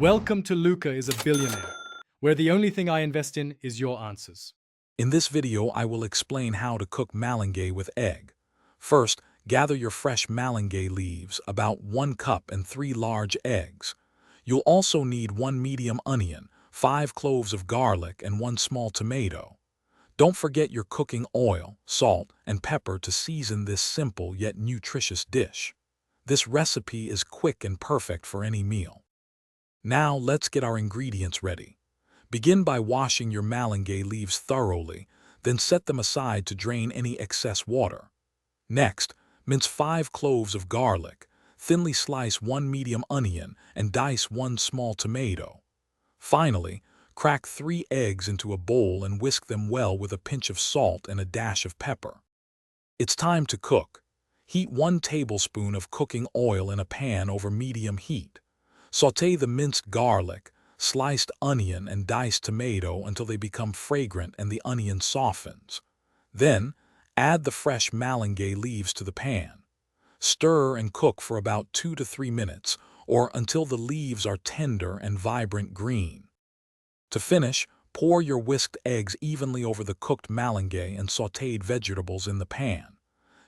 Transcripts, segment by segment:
Welcome to Luca is a Billionaire, where the only thing I invest in is your answers. In this video, I will explain how to cook malunggay with egg. First, gather your fresh malunggay leaves, about 1 cup, and 3 large eggs. You'll also need 1 medium onion, 5 cloves of garlic, and 1 small tomato. Don't forget your cooking oil, salt, and pepper to season this simple yet nutritious dish. This recipe is quick and perfect for any meal. Now let's get our ingredients ready. Begin by washing your malunggay leaves thoroughly, then set them aside to drain any excess water. Next, mince 5 cloves of garlic, thinly slice 1 medium onion, and dice 1 small tomato. Finally, crack 3 eggs into a bowl and whisk them well with a pinch of salt and a dash of pepper. It's time to cook. Heat 1 tablespoon of cooking oil in a pan over medium heat. Sauté the minced garlic, sliced onion, and diced tomato until they become fragrant and the onion softens. Then, add the fresh malunggay leaves to the pan. Stir and cook for about 2 to 3 minutes, or until the leaves are tender and vibrant green. To finish, pour your whisked eggs evenly over the cooked malunggay and sautéed vegetables in the pan.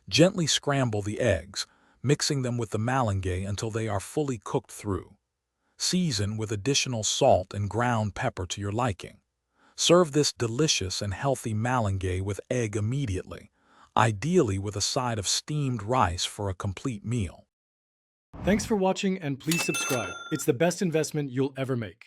Gently scramble the eggs, mixing them with the malunggay until they are fully cooked through. Season with additional salt and ground pepper to your liking. Serve this delicious and healthy malunggay with egg immediately, ideally with a side of steamed rice for a complete meal. Thanks for watching and please subscribe. It's the best investment you'll ever make.